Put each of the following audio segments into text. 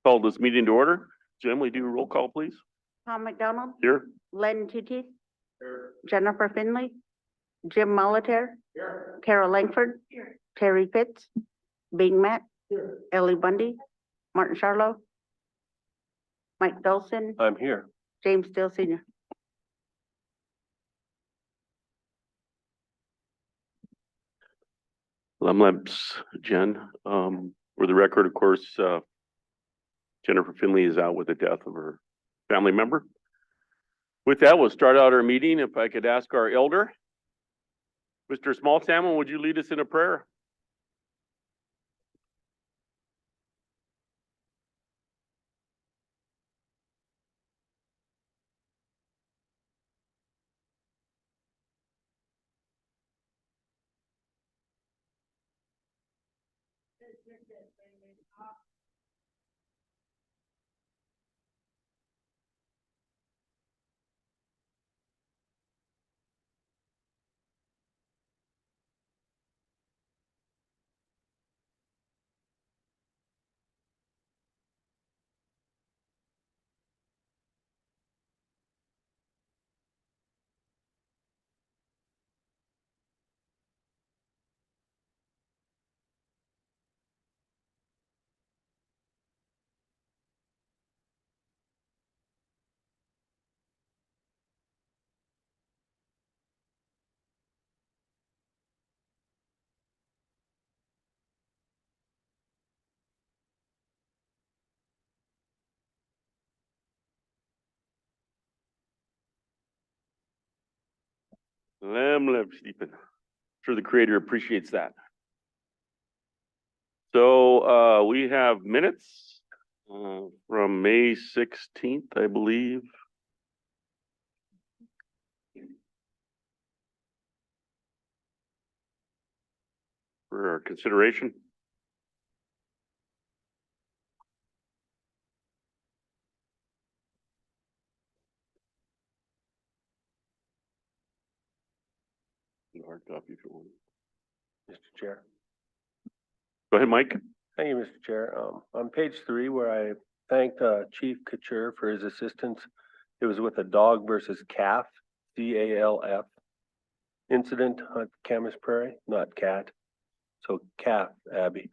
Call this meeting to order. Jim, will you do a roll call, please? Tom McDonald, Here. Len Titi, Jennifer Finley, Jim Molitor, Carol Langford, Terry Fitz, Bing Matt, Ellie Bundy, Martin Charlo, Mike Dawson, I'm here. James Still Senior. Lemleps, Jen. For the record, of course, Jennifer Finley is out with the death of her family member. With that, we'll start out our meeting. If I could ask our elder, Mr. Small Salmon, would you lead us in a prayer? Lemleps, Stephen. Sure the creator appreciates that. So we have minutes from May 16th, I believe. For our consideration. Hard copy if you want. Mr. Chair. Go ahead, Mike. Thank you, Mr. Chair. On page 3, where I thanked Chief Couture for his assistance, it was with a dog versus calf, CALF incident on Camas Prairie, not cat. So calf, Abby.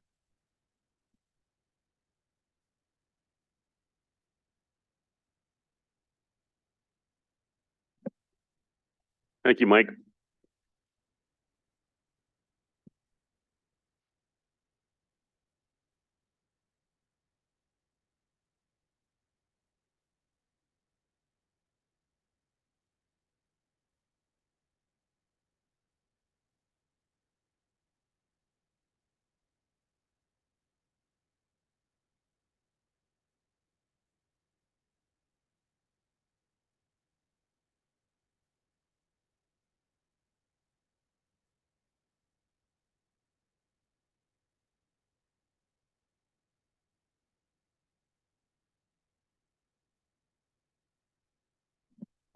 Thank you, Mike.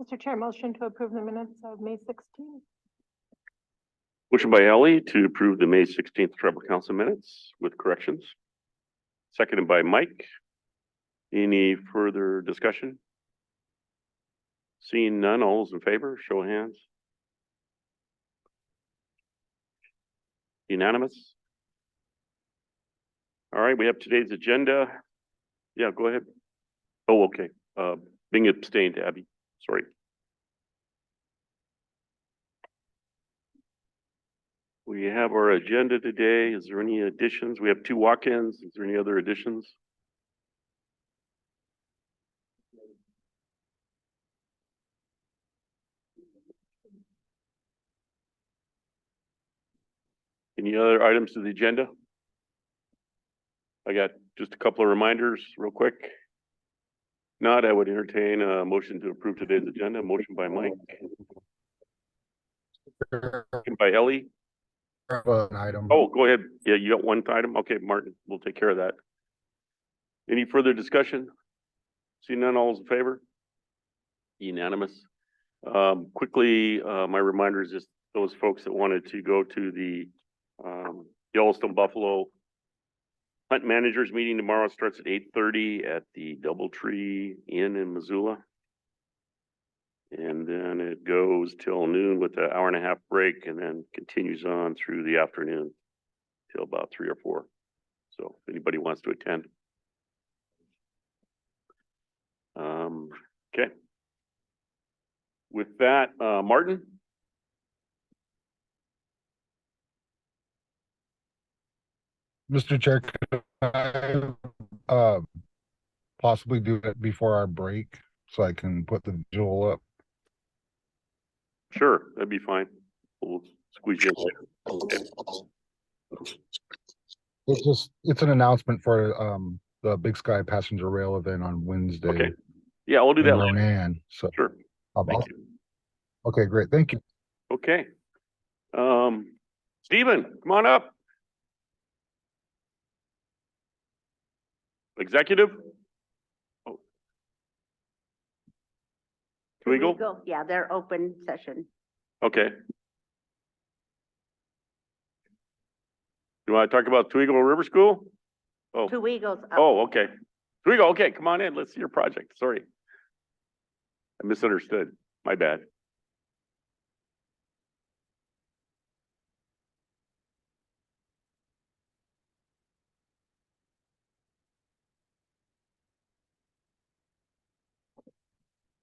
Mr. Chair, motion to approve the minutes of May 16th. Motion by Ellie to approve the May 16th tribal council minutes with corrections. Seconded by Mike. Any further discussion? Seeing none, all those in favor, show of hands. Unanimous. All right, we have today's agenda. Yeah, go ahead. Oh, okay. Being abstained, Abby. Sorry. We have our agenda today. Is there any additions? We have 2 walk-ins. Is there any other additions? Any other items to the agenda? I got just a couple of reminders real quick. Not, I would entertain a motion to approve today's agenda. Motion by Mike. Second by Ellie. An item. Oh, go ahead. Yeah, you got one item? Okay, Martin, we'll take care of that. Any further discussion? See none, all's in favor? Unanimous. Quickly, my reminder is just those folks that wanted to go to the Yellowstone Buffalo Hunt managers meeting tomorrow starts at 8:30 at the Doubletree Inn in Missoula. And then it goes till noon with an hour and a half break and then continues on through the afternoon till about 3 or 4. So if anybody wants to attend. Okay. With that, Martin? Mr. Chair, could I, possibly do it before our break so I can put the visual up? Sure, that'd be fine. We'll squeeze you in later. Okay. It's an announcement for, the Big Sky Passenger Rail event on Wednesday Okay. Yeah, we'll do in that later. Ronan, so. Sure. Thank you. Okay, great, thank you. Okay. Stephen, come on up. Executive? Oh. Twinkle? Yeah, they're open session. Okay. You want to talk about Twinkle River School? Oh, Two Eagles. up. oh, okay. Twinkle, okay, come on in. Let's see your project. Sorry. I misunderstood. My bad.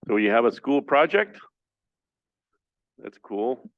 So you have a school project? That's cool.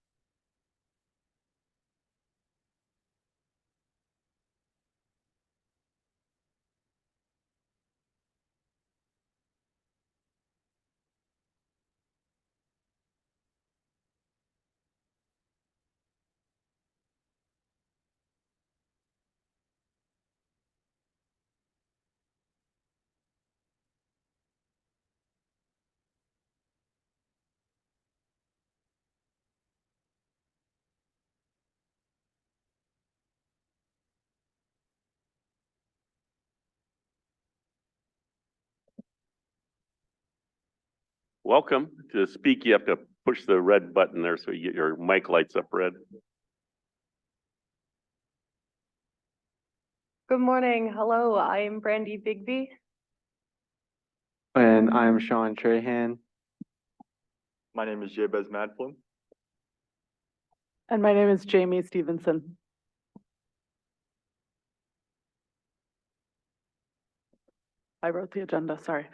Welcome. To speak, you have to push the red button there so you get your mic lights up red. Good morning. Hello, I'm Brandy Bigby. And I'm Sean Trahan. My name is Jabez Madflem. And my name is Jamie Stevenson. I wrote the agenda, sorry.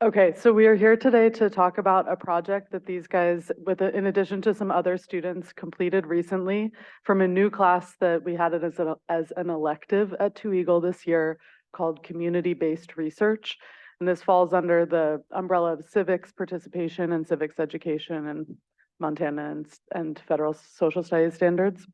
Okay, so we are here today to talk about a project that these guys, in addition to some other students, completed recently from a new class that we had it as an elective at Two Eagle this year called Community-Based Research. And this falls under the umbrella of civics participation and civics education in Montana and federal social studies standards.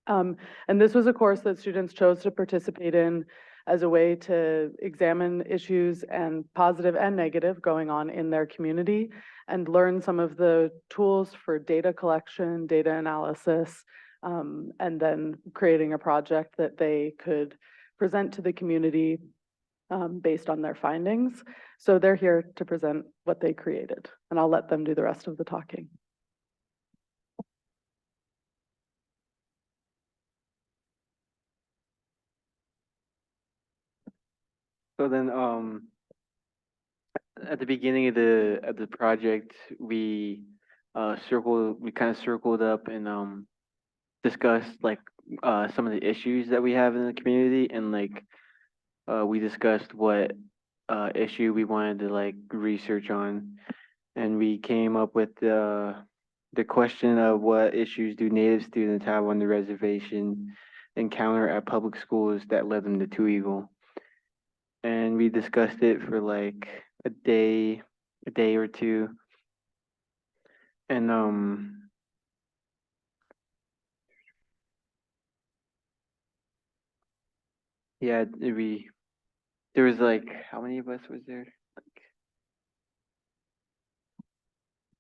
And this was a course that students chose to participate in as a way to examine issues and positive and negative going on in their community and learn some of the tools for data collection, data analysis, and then creating a project that they could present to the community based on their findings. So they're here to present what they created, and I'll let them do the rest of the talking. So then, at the beginning of the project, we kind of circled up and discussed like some of the issues that we have in the community, and like we discussed what issue we wanted to like research on, and we came up with the question of what issues do Native students have on the reservation encounter at public schools that led them to Two Eagle. And we discussed it for like a day or two. And yeah, there was like, how many of us was there?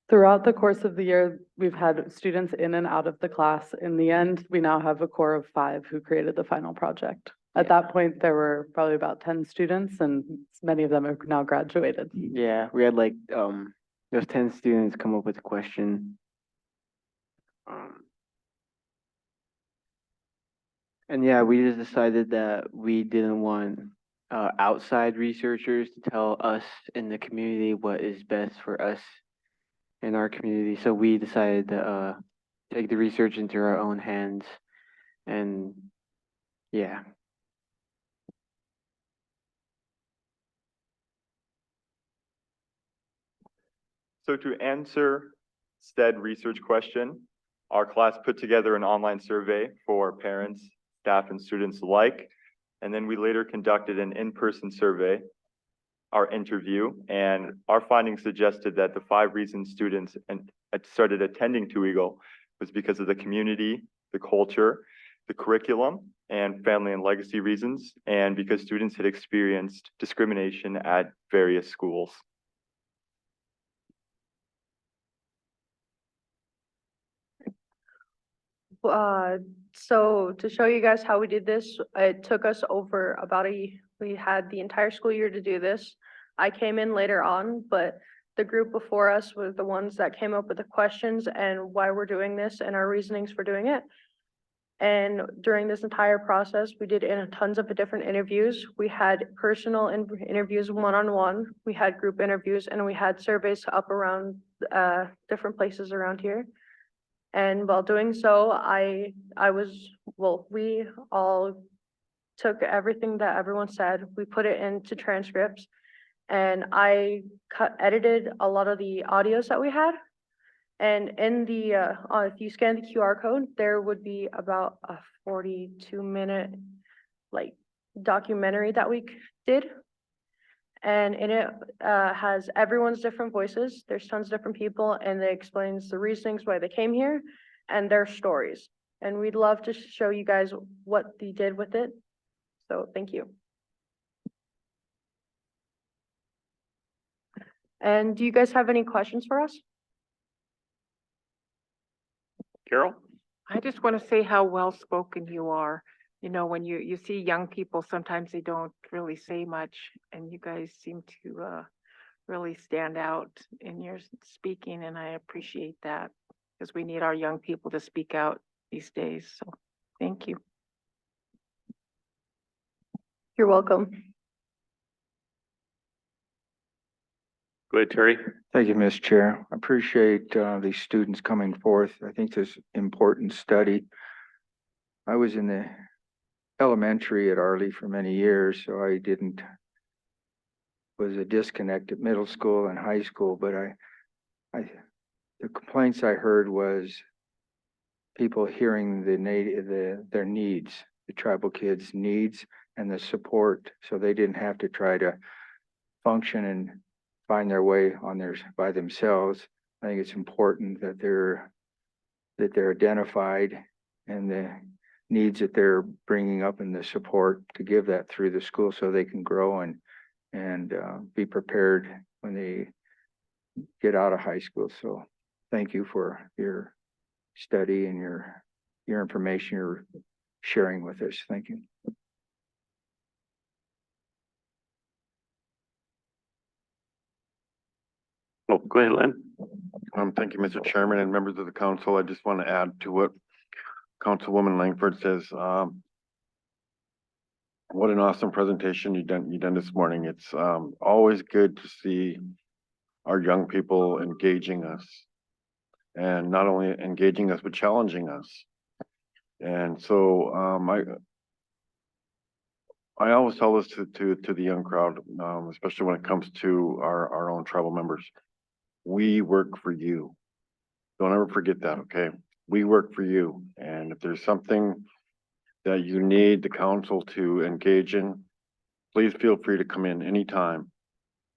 Throughout the course of the year, we've had students in and out of the class. In the end, we now have a core of 5 who created the final project. At that point, there were probably about 10 students, and many of them have now graduated. Yeah, we had like those 10 students come up with a question. And yeah, we just decided that we didn't want outside researchers to tell us in the community what is best for us in our community. So we decided to take the research into our own hands. And yeah. So to answer said research question, our class put together an online survey for parents, staff, and students alike. And then we later conducted an in-person survey, our interview, and our findings suggested that the 5 reasons students started attending Two Eagle was because of the community, the culture, the curriculum, and family and legacy reasons, and because students had experienced discrimination at various schools. So to show you guys how we did this, it took us over we had the entire school year to do this. I came in later on, but the group before us were the ones that came up with the questions and why we're doing this and our reasonings for doing it. And during this entire process, we did tons of different interviews. We had personal interviews one-on-one, we had group interviews, and we had surveys up around different places around here. And while doing so, we all took everything that everyone said, we put it into transcripts, and I edited a lot of the audios that we had. And in the, if you scan the QR code, there would be about a 42-minute like documentary that we did. And in it has everyone's different voices. There's tons of different people, and it explains the reasons why they came here and their stories. And we'd love to show you guys what they did with it. So thank you. And do you guys have any questions for us? Carol? I just want to say how well-spoken you are. You know, when you see young people, sometimes they don't really say much, and you guys seem to really stand out in your speaking, and I appreciate that because we need our young people to speak out these days. So thank you. You're welcome. Go ahead, Terry. Thank you, Ms. Chair. I appreciate these students coming forth. I think this important study. I was in the elementary at Arley for many years, so I was a disconnect at middle school and high school, but the complaints I heard was people hearing their needs, the tribal kids' needs and the support, so they didn't have to try to function and find their way by themselves. I think it's important that they're identified and the needs that they're bringing up and the support to give that through the school so they can grow and be prepared when they get out of high school. So thank you for your study and your information you're sharing with us. Thank you. Oh, go ahead, Len. Thank you, Mr. Chairman and members of the council. I just want to add to what Councilwoman Langford says. What an awesome presentation you done this morning. It's always good to see our young people engaging us, and not only engaging us but challenging us. And so I always tell this to the young crowd, especially when it comes to our own tribal members. We work for you. Don't ever forget that, okay? We work for you. And if there's something that you need the council to engage in, please feel free to come in anytime,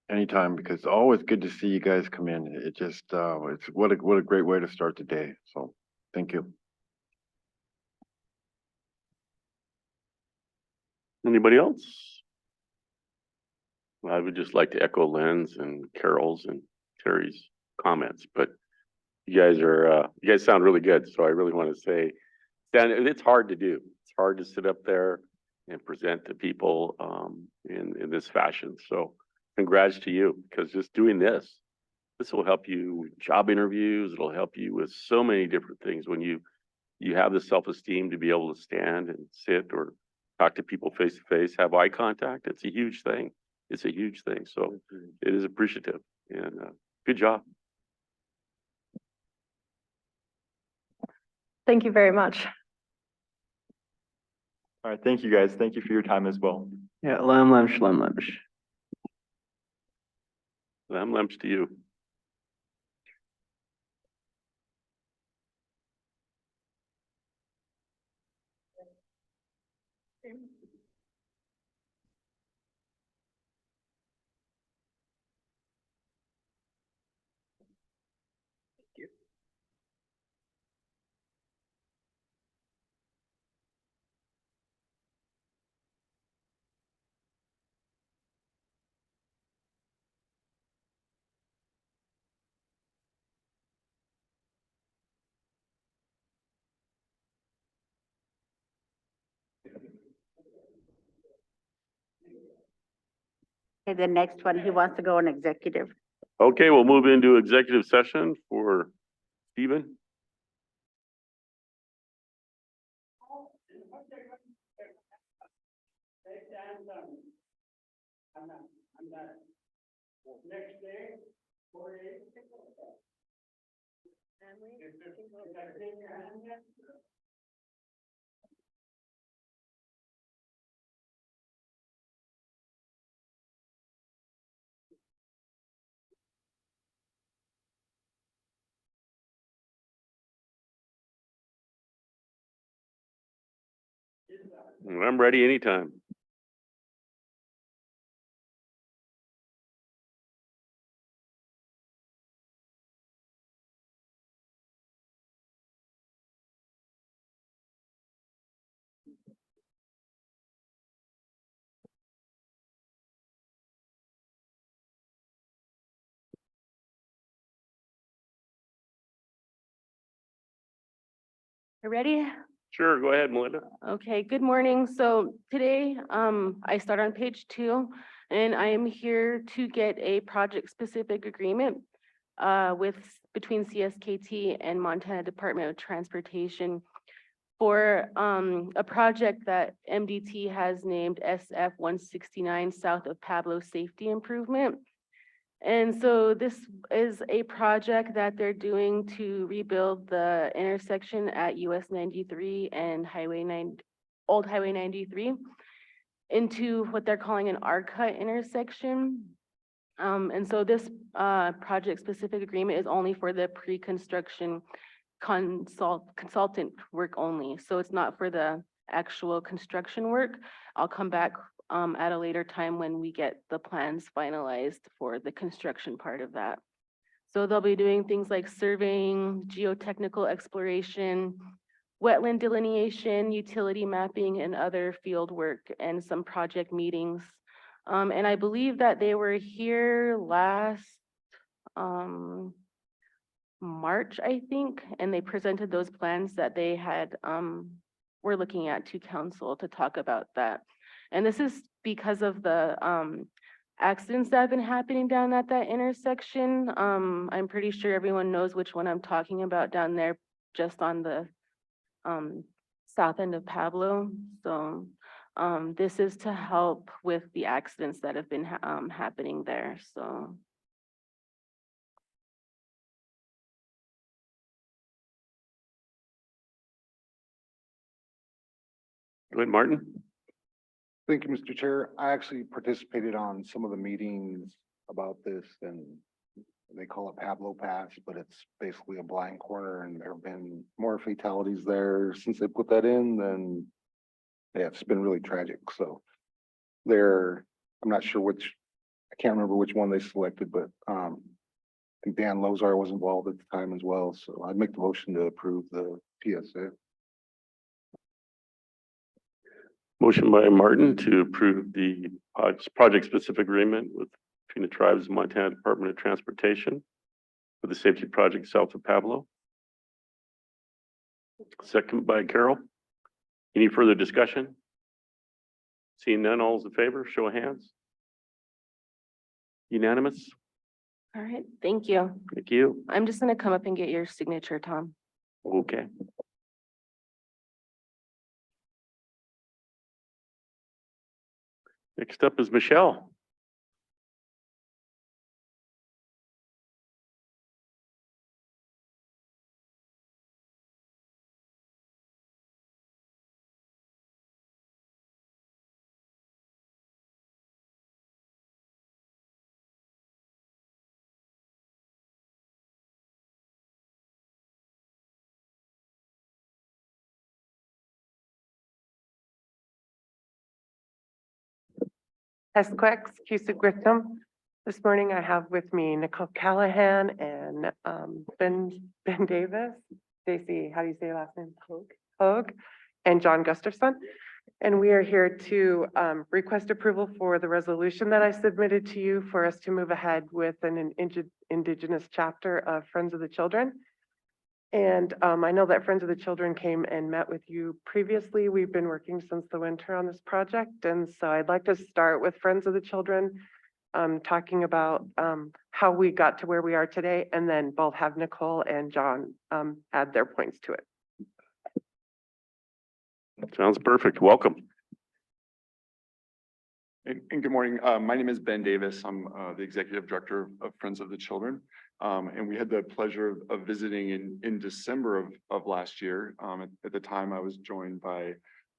because it's always good to see you guys come in. It just, it's what a great way to start the day. So thank you. Anybody else? I would just like to echo Len's and Carol's and Terry's comments, but you guys sound really good. So I really want to say, it's hard to do. It's hard to sit up there and present to people in this fashion. So congrats to you, because just doing this will help you with job interviews. It'll help you with so many different things when you you have the self-esteem to be able to stand and sit or talk to people face to face, have eye contact. It's a huge thing. It's a huge thing. So it is appreciative and good job. Thank you very much. All right, thank you guys. Thank you for your time as well. Yeah, lamb lunch, lamb lunch. Lamb lamps to you. Okay, the next one, he wants to go on executive. Okay, we'll move into executive session for Stephen. I'm ready anytime. You ready? Sure, go ahead, Melinda. Okay, good morning. So today, I start on page 2, and I am here to get a project-specific agreement between CSKT and Montana Department of Transportation for a project that MDT has named SF 169 South of Pablo Safety Improvement. And so this is a project that they're doing to rebuild the intersection at US 93 and Old Highway 93 into what they're calling an R-cut intersection. And so this project-specific agreement is only for the pre-construction consultant work only. So it's not for the actual construction work. I'll come back at a later time when we get the plans finalized for the construction part of that. So they'll be doing things like surveying, geotechnical exploration, wetland delineation, utility mapping, and other field work, and some project meetings. And I believe that they were here last March, I think, and they presented those plans that they had were looking at to council to talk about that. And this is because of the accidents that have been happening down at that intersection. I'm pretty sure everyone knows which one I'm talking about down there, just on the south end of Pablo. So this is to help with the accidents that have been happening there, so. Go ahead, Martin. Thank you, Mr. Chair. I actually participated on some of the meetings about this, and they call it Pablo Pass, but it's basically a blind corner, and there have been more fatalities there since they put that in than, yeah, it's been really tragic. So I'm not sure I can't remember which one they selected, but I think Dan Lozar was involved at the time as well. So I'd make the motion to approve the PSA. Motion by Martin to approve the project-specific agreement between the tribes of Montana Department of Transportation for the safety project south of Pablo. Second by Carol. Any further discussion? Seeing none, all's in favor, show of hands. Unanimous? All right, thank you. Thank you. I'm just gonna come up and get your signature, Tom. Okay. Next up is Michelle. Esquex, Cusick Grissom. This morning I have with me Nicole Callahan and Ben Davis. Stacy, how do you say your last name? Hogue, and John Gustafson. And we are here to request approval for the resolution that I submitted to you for us to move ahead with an Indigenous chapter of Friends of the Children. And I know that Friends of the Children came and met with you previously. We've been working since the winter on this project. And so I'd like to start with Friends of the Children, talking about how we got to where we are today, and then both have Nicole and John add their points to it. Sounds perfect. Welcome. And good morning. My name is Ben Davis. I'm the Executive Director of Friends of the Children. And we had the pleasure of visiting in December of last year. At the time, I was joined by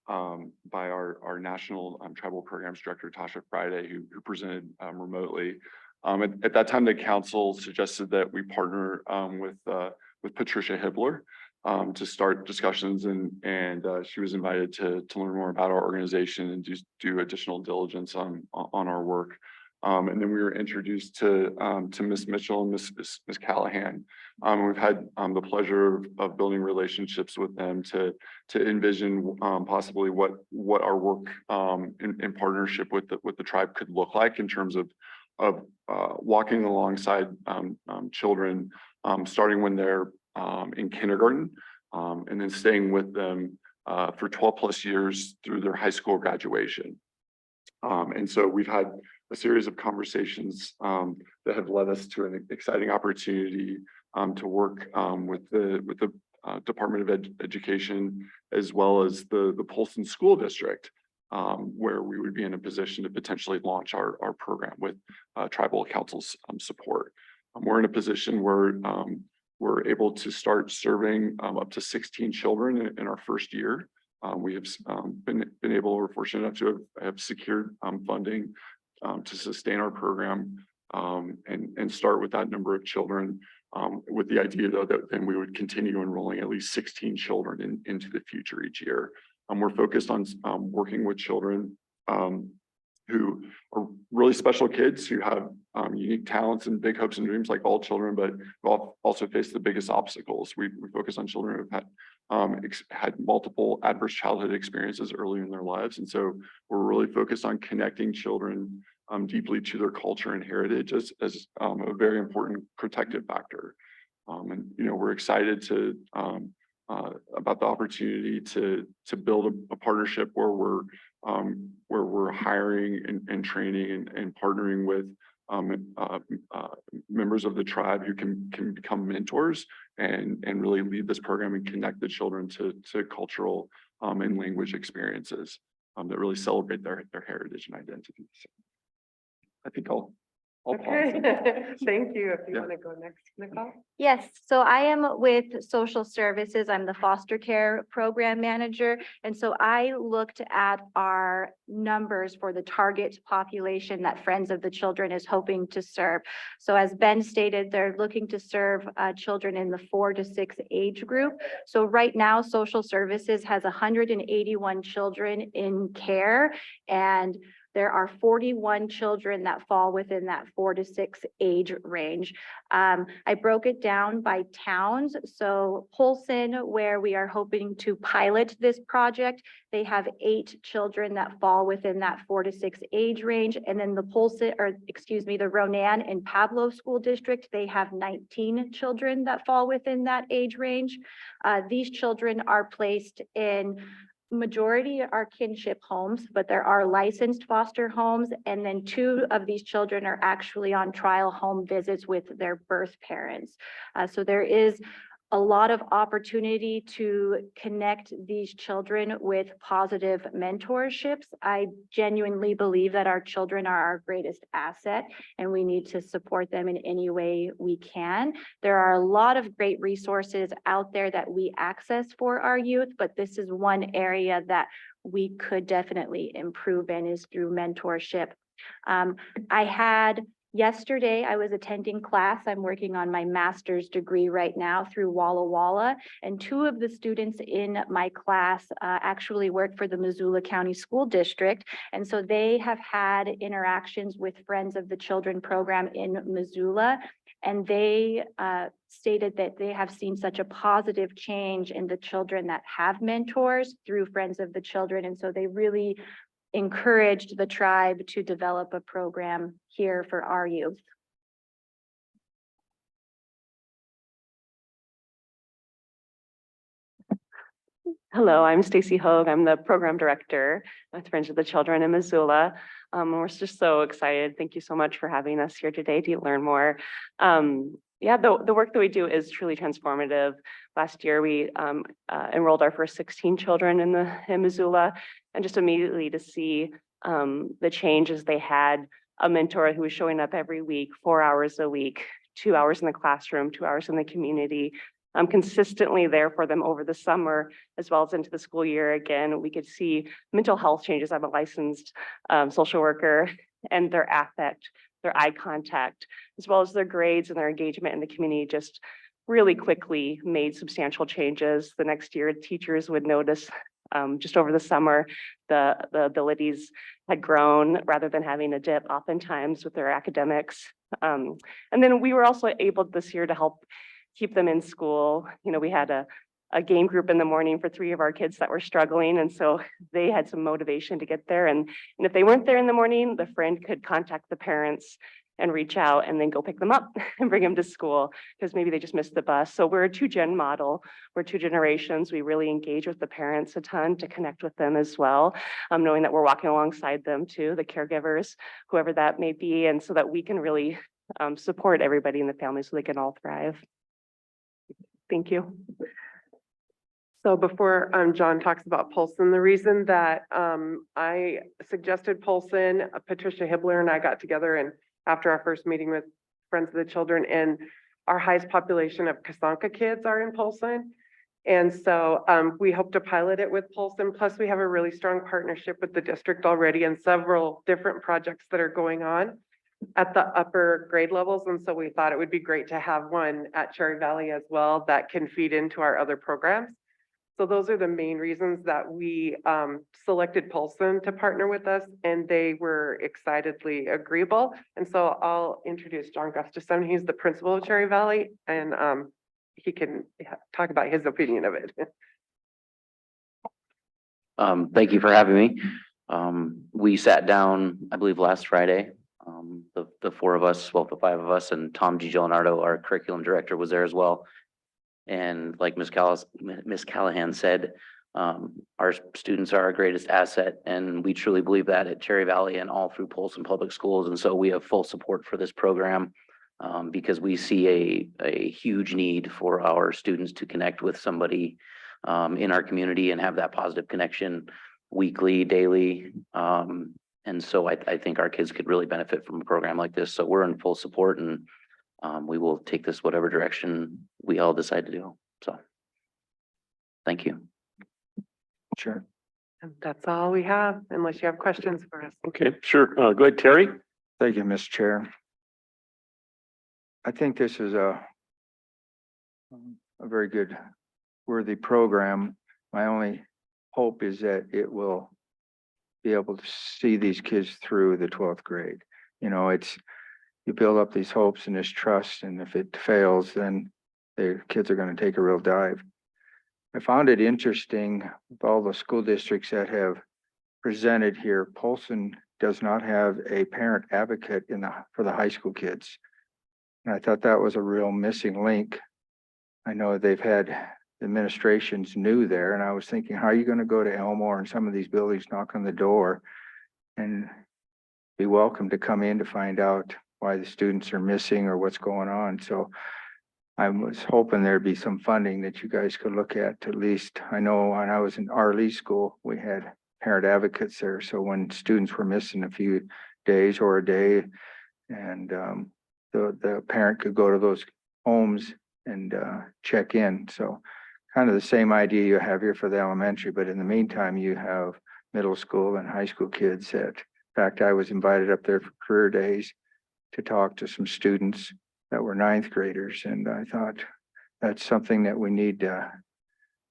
our National Tribal Programs Director, Tasha Friday, who presented remotely. At that time, the council suggested that we partner with Patricia Hibbler to start discussions, and she was invited to learn more about our organization and do additional diligence on our work. And then we were introduced to Ms. Mitchell and Ms. Callahan. We've had the pleasure of building relationships with them to envision possibly what our work in partnership with the tribe could look like in terms of walking alongside children, starting when they're in kindergarten, and then staying with them for 12 plus years through their high school graduation. And so we've had a series of conversations that have led us to an exciting opportunity to work with the Department of Education, as well as the Polson School District, where we would be in a position to potentially launch our program with tribal council's support. We're in a position where we're able to start serving up to 16 children in our first year. We have we're fortunate enough to have secured funding to sustain our program and start with that number of children, with the idea though that then we would continue enrolling at least 16 children into the future each year. We're focused on working with children who are really special kids who have unique talents and big hopes and dreams like all children, but who also face the biggest obstacles. We focus on children who've had multiple adverse childhood experiences early in their lives. And so we're really focused on connecting children deeply to their culture and heritage as a very important protective factor. And, you know, we're excited to about the opportunity to build a partnership where we're hiring and training and partnering with members of the tribe who can become mentors and really lead this program and connect the children to cultural and language experiences that really celebrate their heritage and identity. So I think I'll pause. Thank you. If you Yeah. want to go next, Nicole. Yes, so I am with Social Services. I'm the foster care program manager. And so I looked at our numbers for the target population that Friends of the Children is hoping to serve. So as Ben stated, they're looking to serve children in the 4 to 6 age group. So right now, Social Services has 181 children in care, and there are 41 children that fall within that 4 to 6 age range. I broke it down by towns. So Polson, where we are hoping to pilot this project, they have 8 children that fall within that 4 to 6 age range. And then the Ronan and Pablo School District, they have 19 children that fall within that age range. These children are placed in majority are kinship homes, but there are licensed foster homes. And then 2 of these children are actually on trial home visits with their birth parents. So there is a lot of opportunity to connect these children with positive mentorships. I genuinely believe that our children are our greatest asset and we need to support them in any way we can. There are a lot of great resources out there that we access for our youth, but this is one area that we could definitely improve in is through mentorship. Yesterday, I was attending class. I'm working on my master's degree right now through Walla Walla. And two of the students in my class actually work for the Missoula County School District. And so they have had interactions with Friends of the Children program in Missoula. And they stated that they have seen such a positive change in the children that have mentors through Friends of the Children. And so they really encouraged the tribe to develop a program here for our youth. Hello, I'm Stacy Hogue. I'm the program director with Friends of the Children in Missoula. We're just so excited. Thank you so much for having us here today to learn more. Yeah, the work that we do is truly transformative. Last year, we enrolled our first 16 children in Missoula, and just immediately to see the changes they had, a mentor who was showing up every week, 4 hours a week, 2 hours in the classroom, 2 hours in the community, consistently there for them over the summer, as well as into the school year. Again, we could see mental health changes. I'm a licensed social worker, and their affect, their eye contact, as well as their grades and their engagement in the community just really quickly made substantial changes. The next year, teachers would notice just over the summer, the abilities had grown rather than having a dip oftentimes with their academics. And then we were also able this year to help keep them in school. You know, we had a game group in the morning for 3 of our kids that were struggling. And so they had some motivation to get there. And if they weren't there in the morning, the friend could contact the parents and reach out and then go pick them up and bring them to school because maybe they just missed the bus. So we're a 2-gen model. We're 2 generations. We really engage with the parents a ton to connect with them as well, knowing that we're walking alongside them too, the caregivers, whoever that may be, and so that we can really support everybody in the family so they can all thrive. Thank you. So before John talks about Polson, the reason that I suggested Polson, Patricia Hibbler and I got together and after our first meeting with Friends of the Children, and our highest population of Kasanka kids are in Polson. And so we hope to pilot it with Polson. Plus we have a really strong partnership with the district already and several different projects that are going on at the upper grade levels. And so we thought it would be great to have one at Cherry Valley as well that can feed into our other programs. So those are the main reasons that we selected Polson to partner with us, and they were excitedly agreeable. And so I'll introduce John Gustafson. He's the principal of Cherry Valley, and he can talk about his opinion of it. Thank you for having me. We sat down, I believe, last Friday. The 4 of us, well, the 5 of us, and Tom DiGianardo, our curriculum director, was there as well. And like Ms. Callahan said, our students are our greatest asset, and we truly believe that at Cherry Valley and all through Polson Public Schools. And so we have full support for this program because we see a huge need for our students to connect with somebody in our community and have that positive connection weekly, daily. And so I think our kids could really benefit from a program like this. So we're in full support, and we will take this whatever direction we all decide to do. So thank you. Sure. And that's all we have, unless you have questions for us. Okay, sure. Go ahead, Terry. Thank you, Mr. Chair. I think this is a very good, worthy program. My only hope is that it will be able to see these kids through the 12th grade. You know, you build up these hopes and this trust, and if it fails, then the kids are going to take a real dive. I found it interesting with all the school districts that have presented here, Polson does not have a parent advocate for the high school kids. And I thought that was a real missing link. I know they've had administrations new there, and I was thinking, how are you going to go to Elmore and some of these buildings, knock on the door and be welcome to come in to find out why the students are missing or what's going on? So I was hoping there'd be some funding that you guys could look at least. I know when I was in RLE school, we had parent advocates there. So when students were missing a few days or a day, and the parent could go to those homes and check in. So kind of the same idea you have here for the elementary, but in the meantime, you have middle school and high school kids that, in fact, I was invited up there for career days to talk to some students that were ninth graders. And I thought that's something that we need to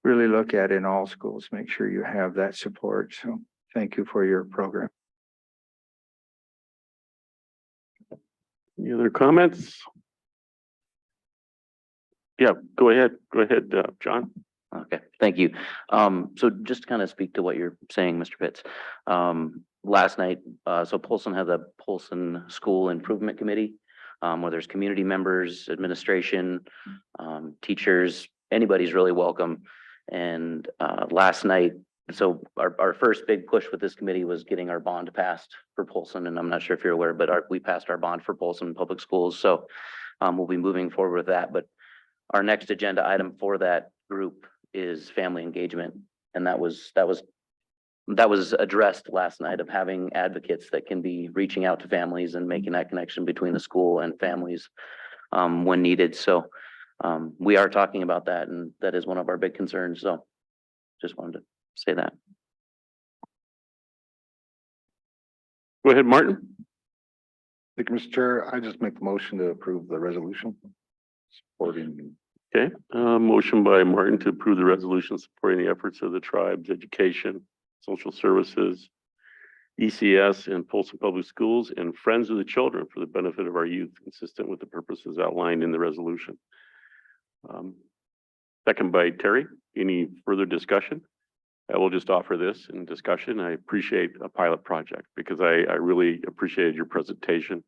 really look at in all schools, make sure you have that support. So thank you for your program. Any other comments? Yeah, go ahead, John. Okay, thank you. So just to kind of speak to what you're saying, Mr. Pitts. Last night, so Polson had the Polson School Improvement Committee, where there's community members, administration, teachers, anybody's really welcome. And last night, so our first big push with this committee was getting our bond passed for Polson, and I'm not sure if you're aware, but we passed our bond for Polson Public Schools. So we'll be moving forward with that. But our next agenda item for that group is family engagement. And that was addressed last night, of having advocates that can be reaching out to families and making that connection between the school and families when needed. So we are talking about that, and that is one of our big concerns. So just wanted to say that. Go ahead, Martin. Thank you, Mr. Chair. I just make the motion to approve the resolution supporting. Okay, motion by Martin to approve the resolution supporting the efforts of the tribes, education, social services, ECS, and Polson Public Schools, and Friends of the Children for the benefit of our youth, consistent with the purposes outlined in the resolution. Second by Terry. Any further discussion? I will just offer this in discussion. I appreciate a pilot project because I really appreciated your presentation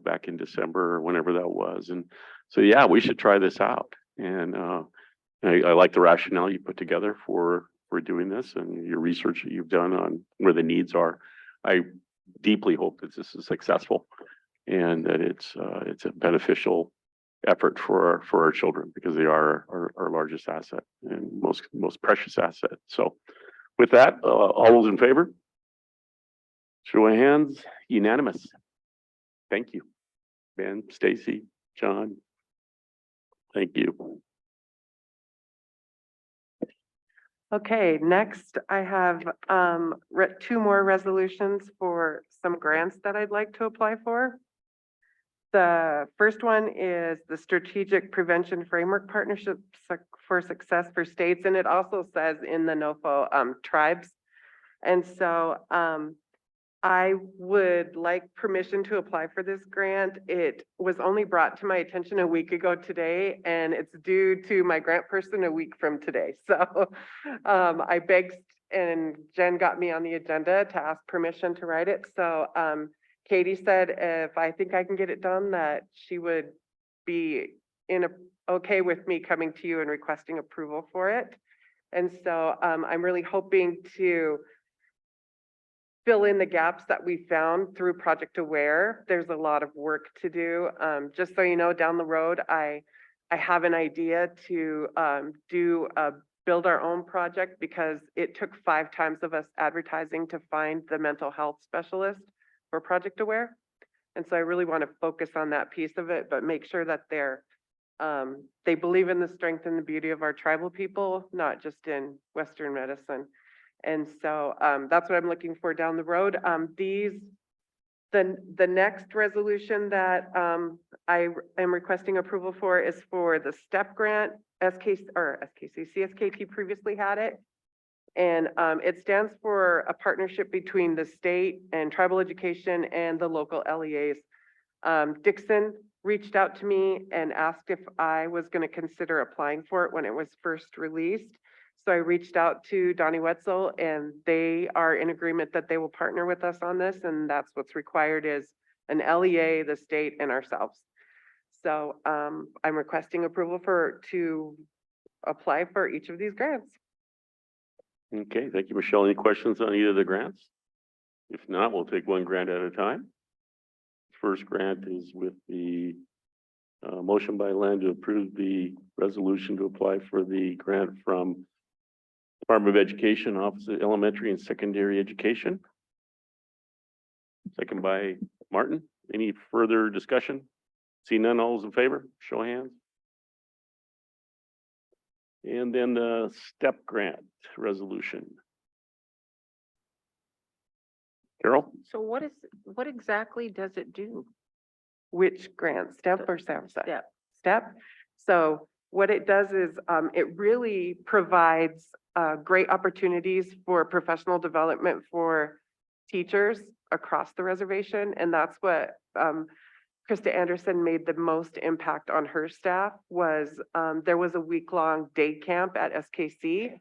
back in December or whenever that was. And so, yeah, we should try this out. And I like the rationale you put together for doing this and your research that you've done on where the needs are. I deeply hope that this is successful and that it's a beneficial effort for our children, because they are our largest asset and most precious asset. So with that, all those in favor? Show of hands, unanimous. Thank you. Ben, Stacy, John. Thank you. Okay, next I have two more resolutions for some grants that I'd like to apply for. The first one is the Strategic Prevention Framework Partnership for Success for States, and it also says in the NOFO tribes. And so I would like permission to apply for this grant. It was only brought to my attention a week ago today, and it's due to my grant person a week from today. So I begged, and Jen got me on the agenda to ask permission to write it. So Katie said if I think I can get it done, that she would be okay with me coming to you and requesting approval for it. And so I'm really hoping to fill in the gaps that we found through Project Aware. There's a lot of work to do. Just so you know, down the road, I have an idea to build our own project, because it took 5 times of us advertising to find the mental health specialist for Project Aware. And so I really want to focus on that piece of it, but make sure that they believe in the strength and the beauty of our tribal people, not just in Western medicine. And so that's what I'm looking for down the road. The next resolution that I am requesting approval for is for the STEP grant. CSKT previously had it. And it stands for a partnership between the state and tribal education and the local LEAs. Dixon reached out to me and asked if I was going to consider applying for it when it was first released. So I reached out to Donnie Wetzel, and they are in agreement that they will partner with us on this. And that's what's required is an LEA, the state, and ourselves. So I'm requesting approval to apply for each of these grants. Okay, thank you, Michelle. Any questions on either of the grants? If not, we'll take one grant at a time. First grant is with the Motion by Len to approve the resolution to apply for the grant from Department of Education, Office of Elementary and Secondary Education. Second by Martin. Any further discussion? See none, all those in favor, show of hands. And then the STEP grant resolution. Carol? So what exactly does it do? Which grant, STEP or SAMHSA? Step. STEP. So what it does is, it really provides, great opportunities for professional development for teachers across the reservation. And that's what, Krista Anderson made the most impact on her staff was, there was a week-long day camp at SKC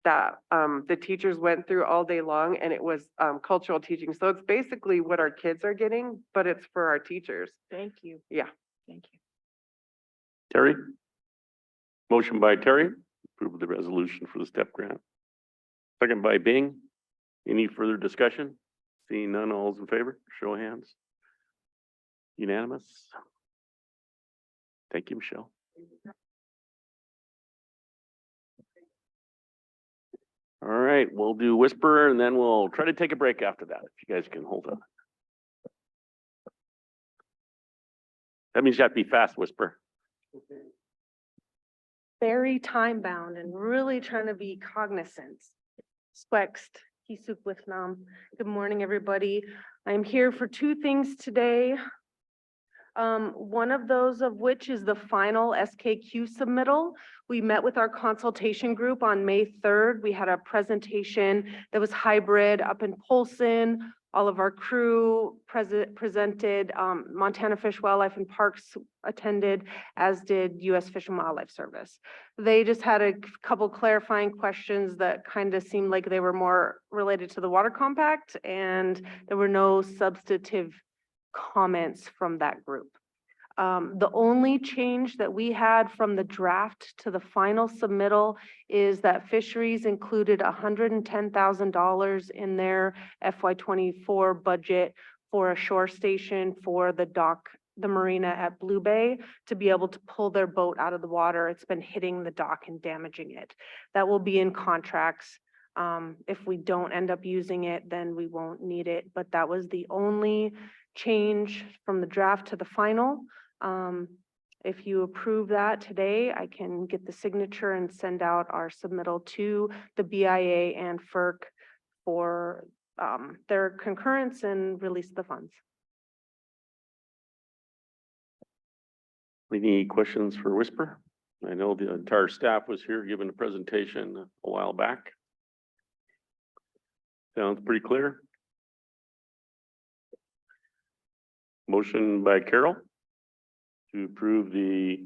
that, the teachers went through all day long, and it was, cultural teaching. So it's basically what our kids are getting, but it's for our teachers. Thank you. Yeah. Thank you. Terry? Motion by Terry, approve the resolution for the STEP grant. Second by Bing. Any further discussion? Seeing none, all those in favor, show of hands. Unanimous. Thank you, Michelle. All right, we'll do whisper and then we'll try to take a break after that, if you guys can hold on. That means you have to be fast, whisper. Very time bound and really trying to be cognizant. Swext, Hisuk with Nam. Good morning, everybody. I'm here for two things today. One of those of which is the final SKQ submittal. We met with our consultation group on May 3rd. We had a presentation that was hybrid up in Polson. All of our crew presented, Montana Fish, Wildlife and Parks attended, as did US Fish and Wildlife Service. They just had a couple clarifying questions that kind of seemed like they were more related to the water compact, and there were no substantive comments from that group. The only change that we had from the draft to the final submittal is that fisheries included $110,000 in their FY24 budget for a shore station for the dock, the marina at Blue Bay, to be able to pull their boat out of the water. It's been hitting the dock and damaging it. That will be in contracts. If we don't end up using it, then we won't need it. But that was the only change from the draft to the final. If you approve that today, I can get the signature and send out our submittal to the BIA and FERC for their concurrence and release the funds. Any questions for whisper? I know the entire staff was here giving a presentation a while back. Sounds pretty clear. Motion by Carol to approve the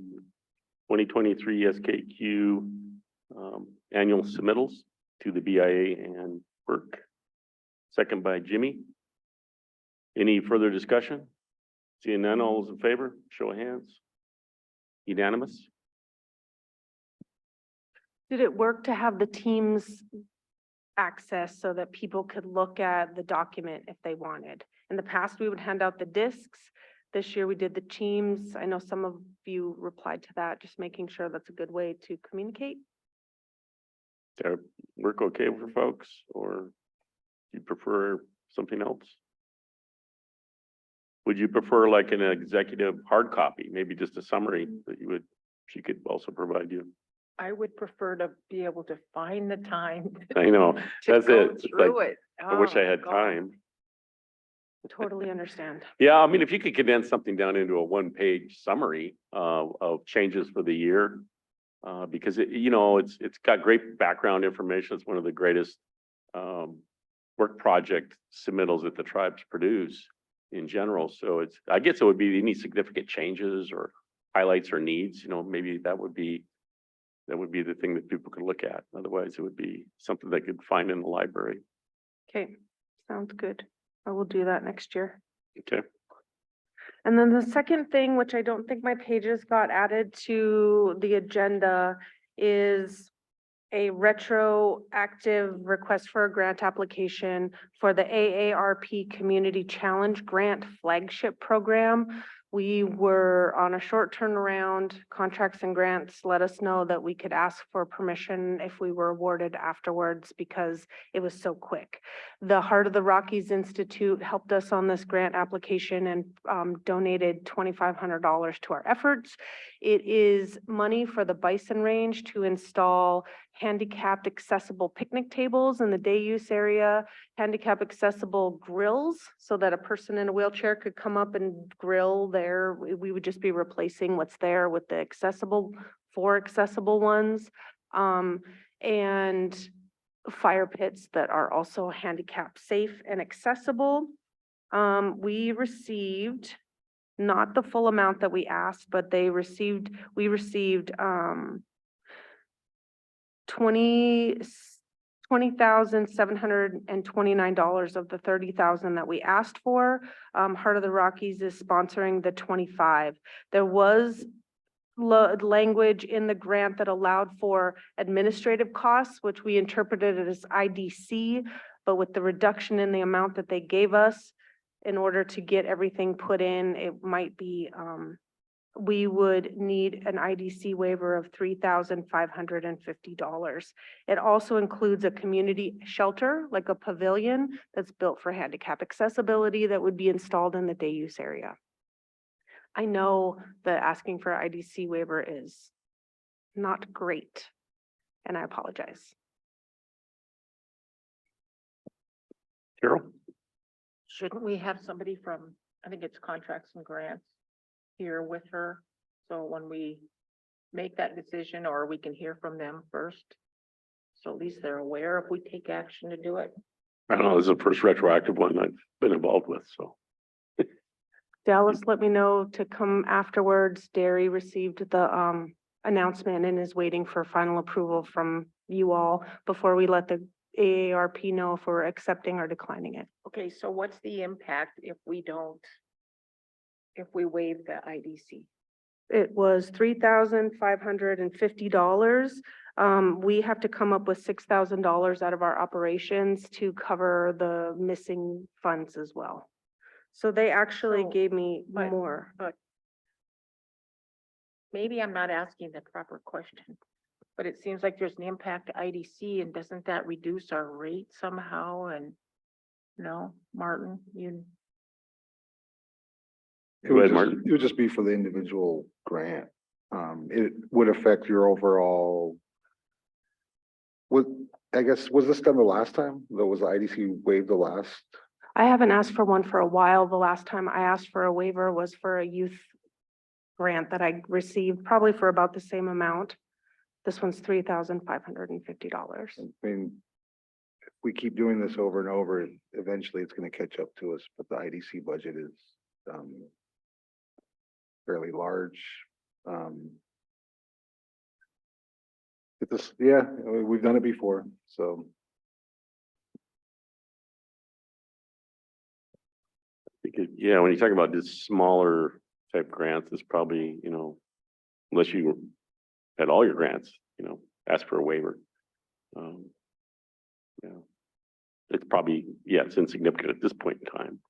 2023 SKQ annual submittals to the BIA and FERC. Second by Jimmy. Any further discussion? Seeing none, all those in favor, show of hands. Unanimous. Did it work to have the teams access so that people could look at the document if they wanted? In the past, we would hand out the discs. This year we did the teams. I know some of you replied to that, just making sure that's a good way to communicate. Does that work okay for folks, or do you prefer something else? Would you prefer like an executive hard copy, maybe just a summary that she could also provide you? I would prefer to be able to find the time. I know, to that's go it. It's through like, it. I wish I Oh, had God. time. Totally understand. Yeah, I mean, if you could condense something down into a one-page summary of changes for the year, because it's got great background information. It's one of the greatest work project submittals that the tribes produce in general. So I guess it would be any significant changes or highlights or needs, maybe that would be the thing that people could look at. Otherwise, it would be something they could find in the library. Okay, sounds good. I will do that next year. Okay. And then the second thing, which I don't think my pages got added to the agenda, is a retroactive request for a grant application for the AARP Community Challenge Grant Flagship Program. We were on a short turnaround. Contracts and grants let us know that we could ask for permission if we were awarded afterwards because it was so quick. The Heart of the Rockies Institute helped us on this grant application and donated $2,500 to our efforts. It is money for the Bison Range to install handicapped accessible picnic tables in the day use area, handicap accessible grills so that a person in a wheelchair could come up and grill there. We would just be replacing what's there with the four accessible ones. And fire pits that are also handicap safe and accessible. We received not the full amount that we asked, but we received $20,729 of the 30,000 that we asked for. Heart of the Rockies is sponsoring the 25. There was language in the grant that allowed for administrative costs, which we interpreted as IDC, but with the reduction in the amount that they gave us in order to get everything put in, it might be, we would need an IDC waiver of $3,550. It also includes a community shelter, like a pavilion that's built for handicap accessibility that would be installed in the day use area. I know that asking for IDC waiver is not great, and I apologize. Carol? Shouldn't we have somebody from, I think it's contracts and grants here with her? So when we make that decision, or we can hear from them first. So at least they're aware if we take action to do it. I don't know, this is the first retroactive one I've been involved with, so. Dallas let me know to come afterwards. Derry received the announcement and is waiting for final approval from you all before we let the AARP know if we're accepting or declining it. Okay, so what's the impact if we waive the IDC? It was $3,550. We have to come up with $6,000 out of our operations to cover the missing funds as well. So they actually gave me more. But maybe I'm not asking the proper question, but it seems like there's an impact to IDC, and doesn't that reduce our rate somehow? And no, Martin, you. Go ahead, Martin. It would just be for the individual grant. It would affect your overall. I guess, was this done the last time? Was the IDC waived the last? I haven't asked for one for a while. The last time I asked for a waiver was for a youth grant that I received, probably for about the same amount. This one's $3,550. I mean, if we keep doing this over and over, eventually it's going to catch up to us, but the IDC budget is fairly large. We've done it before, so. Yeah, when you talk about this smaller type grants, it's probably, unless you had all your grants, ask for a waiver. Yeah, it's probably, it's insignificant at this point in time,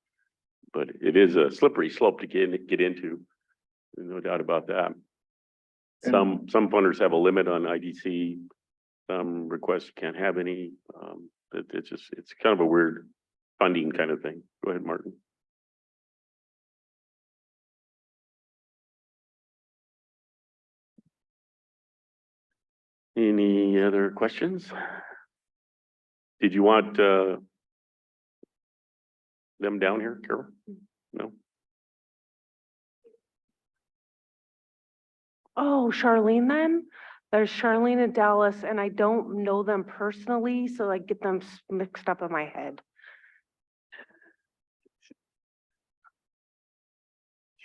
but it is a slippery slope to get into. There's no doubt about that. Some funders have a limit on IDC. Some requests can't have any. It's kind of a weird funding kind of thing. Go ahead, Martin. Any other questions? Did you want them down here, Carol? No? Oh, Charlene then? There's Charlene and Dallas, and I don't know them personally, so I get them mixed up in my head.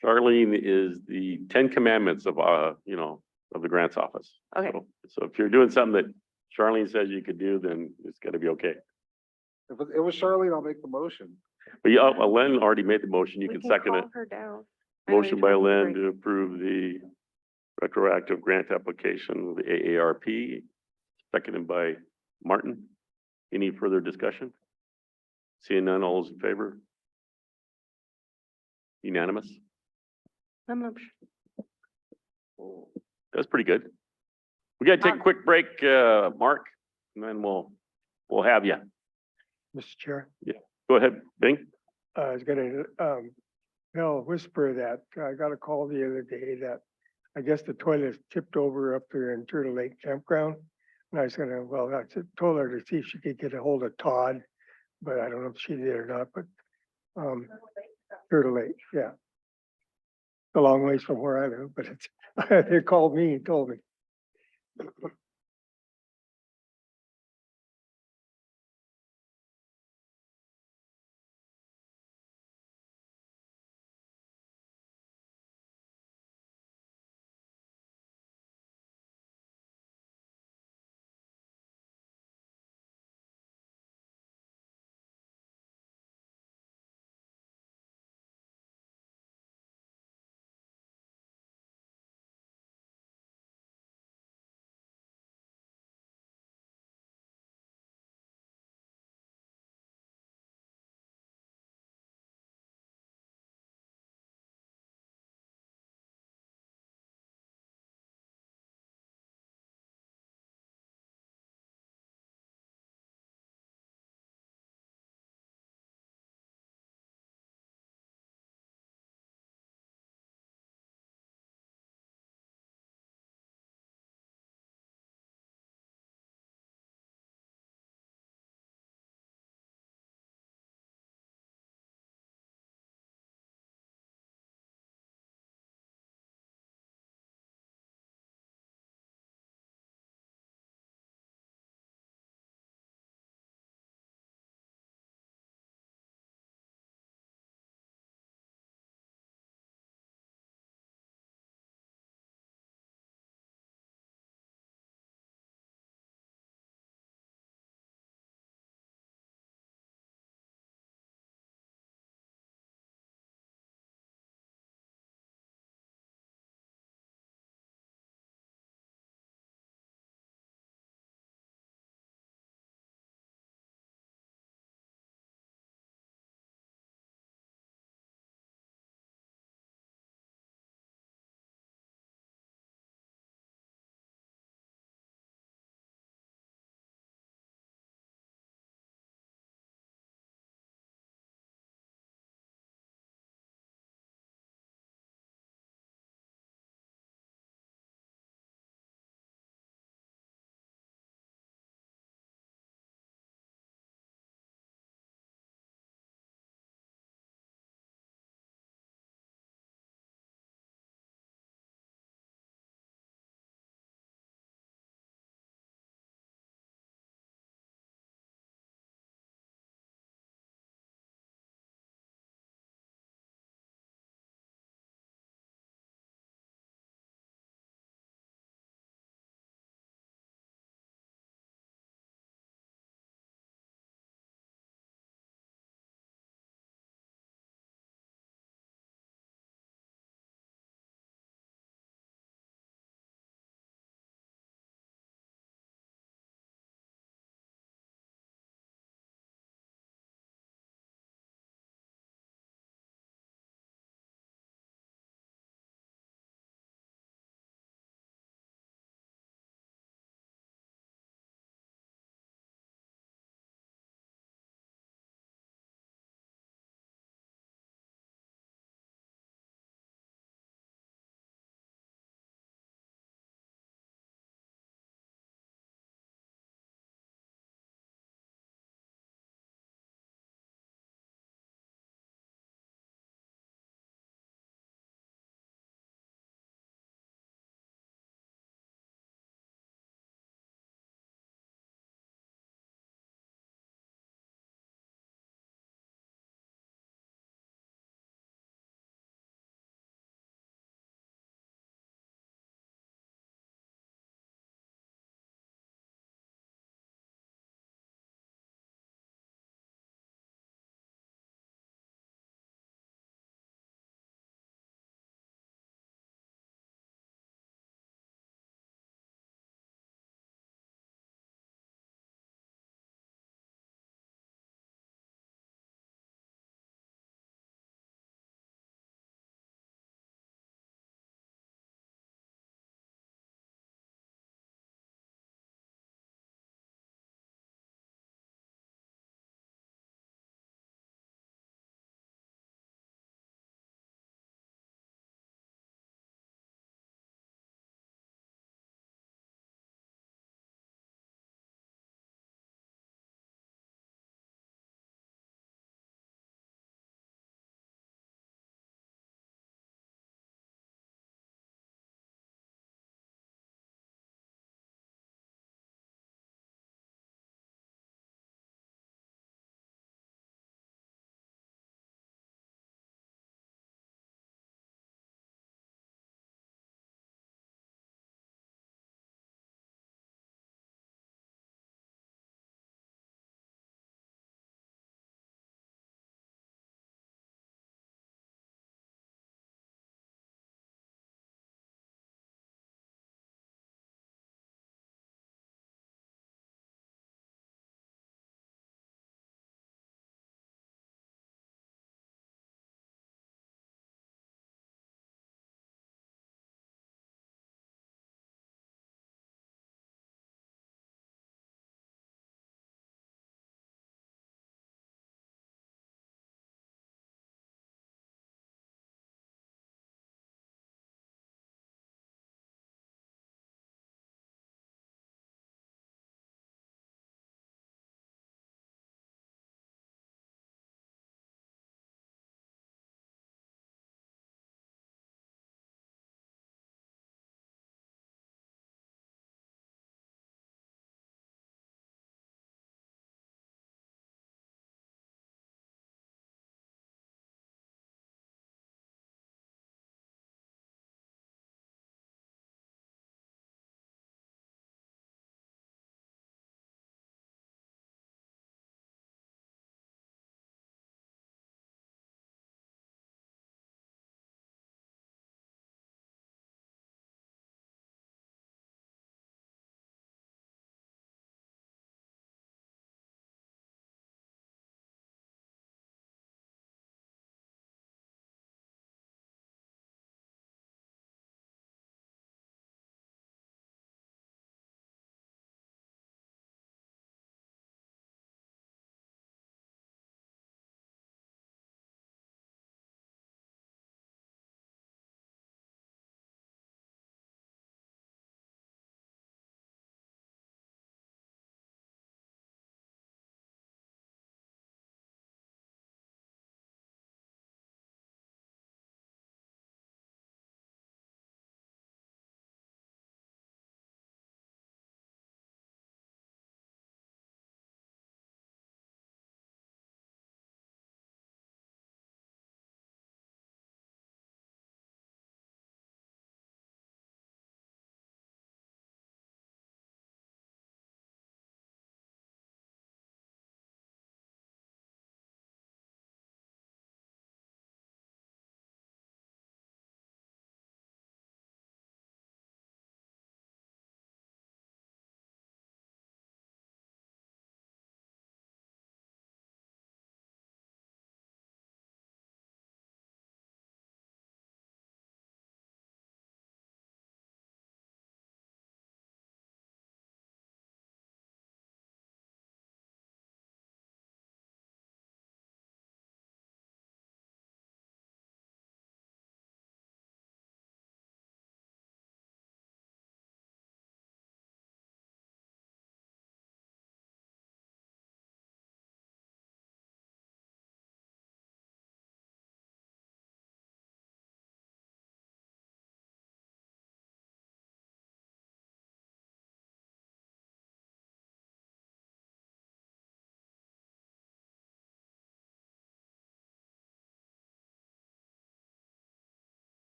Charlene is the 10 commandments of of the grants office. Okay. So if you're doing something that Charlene says you could do, then it's gotta be okay. If it was Charlene, I'll make the motion. But yeah, Len already made the motion. You We can second it. call her down. I know Motion you're by trying to Len break- to approve the retroactive grant application, the AARP, seconded by Martin. Any further discussion? Seeing none, all those in favor? Unanimous? I'm not sure. That's pretty good. We gotta take a quick break, Mark, and then we'll have you. Mr. Chair, Go ahead, Bing. I was gonna, whisper that I got a call the other day that I guess the toilet tipped over up there in Turtle Lake Campground. And I was gonna, told her to see if she could get a hold of Todd, but I don't know if she did or not, but, Turtle Lake, yeah. A long ways from where I live, but it's, they called me and told me.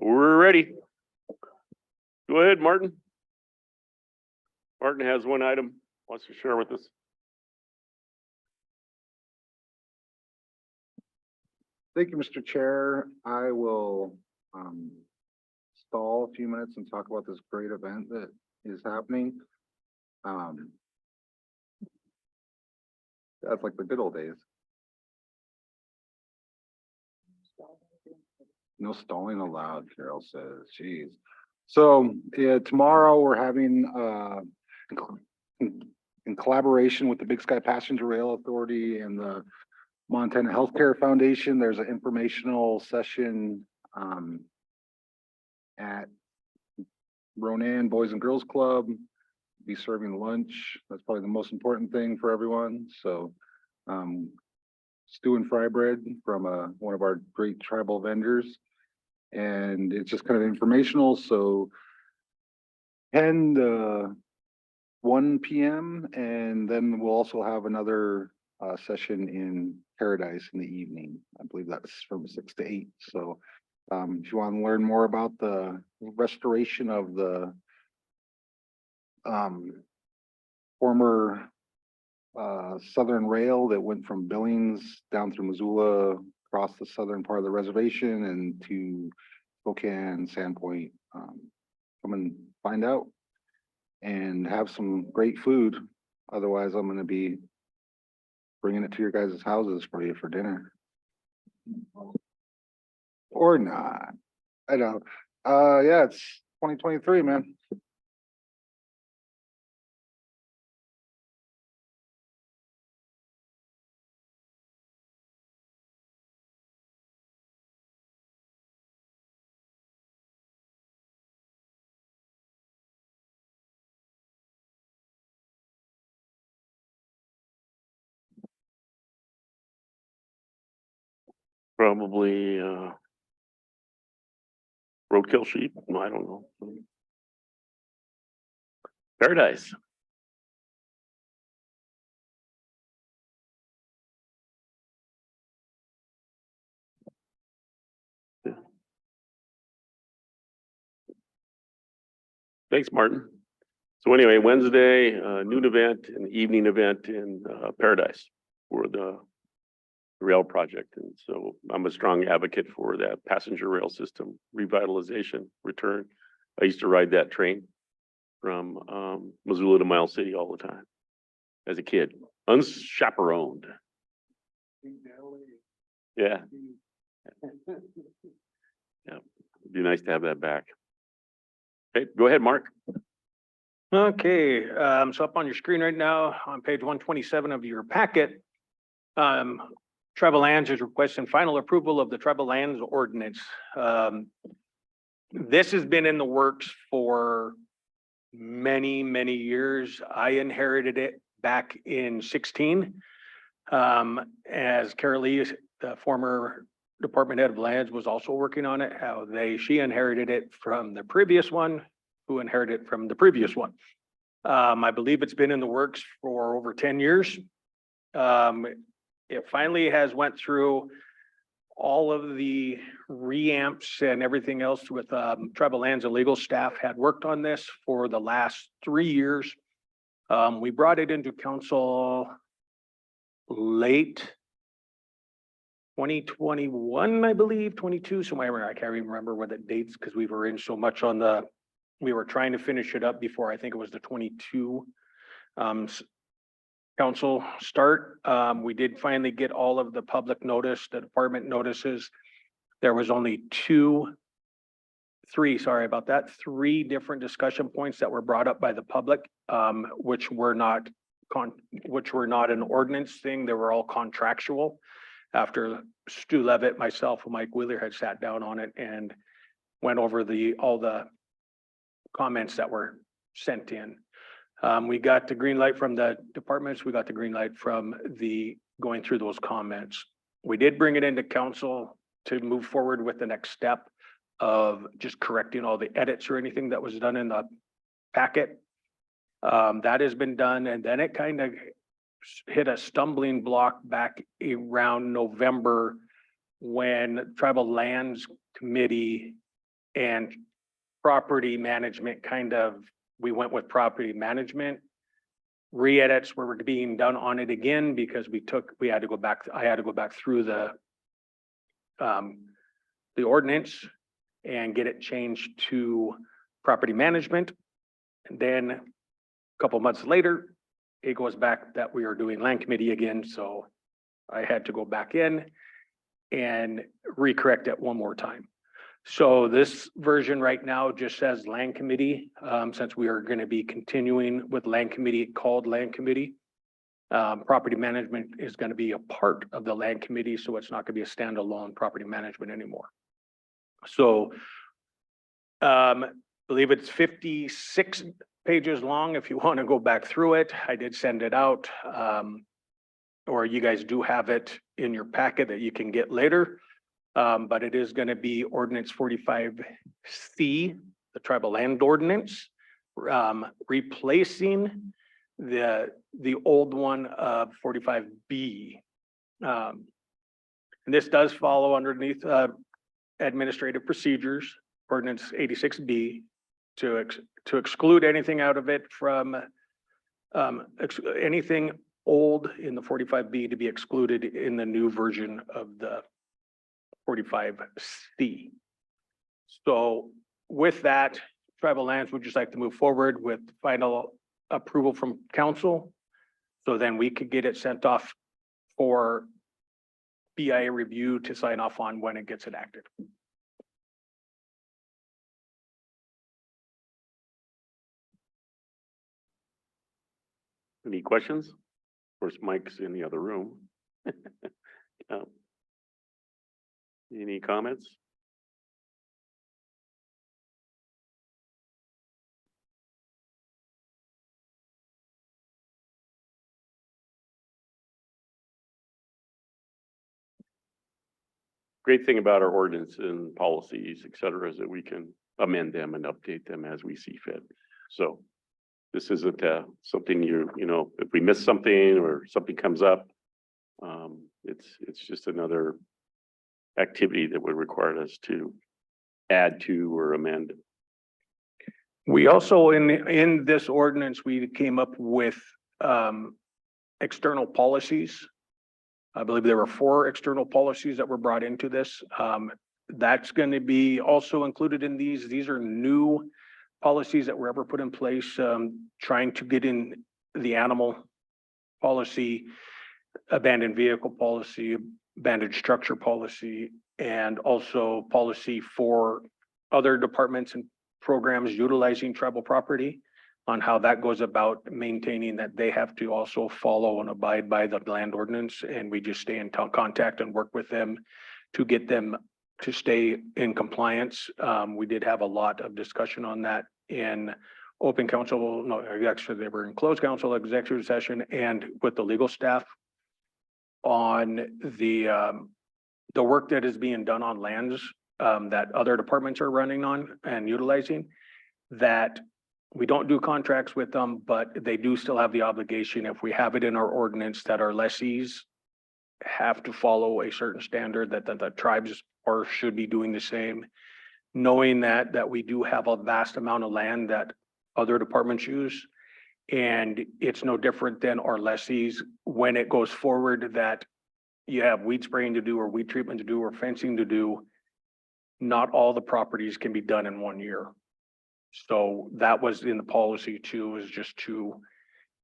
We're ready. Go ahead, Martin. Martin has one item, wants to share with us. Thank you, Mr. Chair. I will stall a few minutes and talk about this great event that is happening. That's like the good old days. No stalling allowed, Carol says. Jeez. So tomorrow we're having in collaboration with the Big Sky Passenger Rail Authority and the Montana Healthcare Foundation, there's an informational session at Ronan Boys and Girls Club. Be serving lunch. That's probably the most important thing for everyone. So stew and fry bread from one of our great tribal vendors. And it's just kind of informational. So 10 to 1 p.m. And then we'll also have another session in Paradise in the evening. I believe that's from 6 to 8. So if you want to learn more about the restoration of the former Southern Rail that went from Billings down through Missoula, across the southern part of the reservation and to Spokane, Sandpoint, come and find out and have some great food. Otherwise, I'm going to be bringing it to your guys' houses for you for dinner. Or not. I don't. Yeah, it's 2023, man. Probably roadkill sheep. I don't know. Paradise. Thanks, Martin. So anyway, Wednesday, noon event and evening event in Paradise for the rail project. And so I'm a strong advocate for that passenger rail system revitalization, return. I used to ride that train from Missoula to Miles City all the time as a kid, unchaperoned. Yeah. Yeah, it'd be nice to have that back. Okay, go ahead, Mark. Okay, so up on your screen right now, on page 127 of your packet, Tribal Lands is requesting final approval of the Tribal Lands Ordinance. This has been in the works for many, many years. I inherited it back in 16. As Carol Lee, the former Department Head of Lands, was also working on it, she inherited it from the previous one, who inherited it from the previous one. I believe it's been in the works for over 10 years. It finally has went through all of the reamps and everything else with Tribal Lands and legal staff had worked on this for the last 3 years. We brought it into council late 2021, I believe, 22, somewhere, I can't even remember what the dates, because we were in so much on we were trying to finish it up before, I think it was the 22 council start. We did finally get all of the public notice, the department notices. There was only three different discussion points that were brought up by the public, which were not an ordinance thing. They were all contractual. After Stu Levitt, myself, and Mike Wheeler had sat down on it and went over all the comments that were sent in. We got the green light from the departments. We got the green light from going through those comments. We did bring it into council to move forward with the next step of just correcting all the edits or anything that was done in the packet. That has been done, and then it kind of hit a stumbling block back around November when Tribal Lands Committee and property management we went with property management. Re-edits were being done on it again because I had to go back through the ordinance and get it changed to property management. And then a couple months later, it goes back that we are doing land committee again, so I had to go back in and recorrect it one more time. So this version right now just says land committee, since we are going to be continuing with land committee called land committee. Property management is going to be a part of the land committee, so it's not going to be a standalone property management anymore. So believe it's 56 pages long. If you want to go back through it, I did send it out. Or you guys do have it in your packet that you can get later. But it is going to be ordinance 45C, the tribal land ordinance, replacing the old one of 45B. And this does follow underneath administrative procedures, ordinance 86B, to exclude anything out of it from anything old in the 45B to be excluded in the new version of the 45C. So with that, tribal lands would just like to move forward with final approval from council. So then we could get it sent off for BIA review to sign off on when it gets enacted. Any questions? Of course, Mike's in the other room. Any comments? Great thing about our ordinance and policies, et cetera, is that we can amend them and update them as we see fit. So this isn't something you know, if we miss something or something comes up, it's just another activity that would require us to add to or amend. We also, in this ordinance, we came up with external policies. I believe there were 4 external policies that were brought into this. That's going to be also included in these. These are new policies that were ever put in place, trying to get in the animal policy, abandoned vehicle policy, abandoned structure policy, and also policy for other departments and programs utilizing tribal property, on how that goes about maintaining that they have to also follow and abide by the land ordinance. And we just stay in contact and work with them to get them to stay in compliance. We did have a lot of discussion on that in open council, no, actually they were in closed council executive session and with the legal staff on the work that is being done on lands that other departments are running on and utilizing, that we don't do contracts with them, but they do still have the obligation, if we have it in our ordinance, that our lessees have to follow a certain standard, that the tribes or should be doing the same, knowing that we do have a vast amount of land that other departments use. And it's no different than our lessees when it goes forward that you have weed spraying to do or weed treatment to do or fencing to do. Not all the properties can be done in 1 year. So that was in the policy too, is just to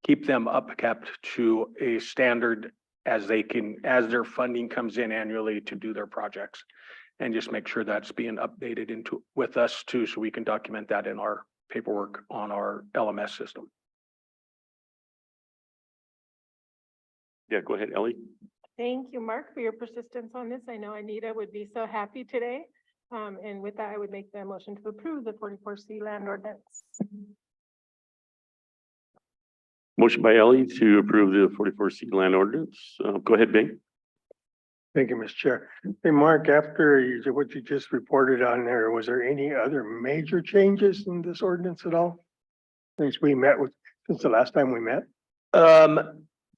keep them kept to a standard as their funding comes in annually to do their projects. And just make sure that's being updated with us too, so we can document that in our paperwork on our LMS system. Yeah, go ahead, Ellie. Thank you, Mark, for your persistence on this. I know Anita would be so happy today. And with that, I would make the motion to approve the 44C land ordinance. Motion by Ellie to approve the 44C land ordinance. Go ahead, Bing. Thank you, Mr. Chair. Hey, Mark, after what you just reported on there, was there any other major changes in this ordinance at all? Since the last time we met?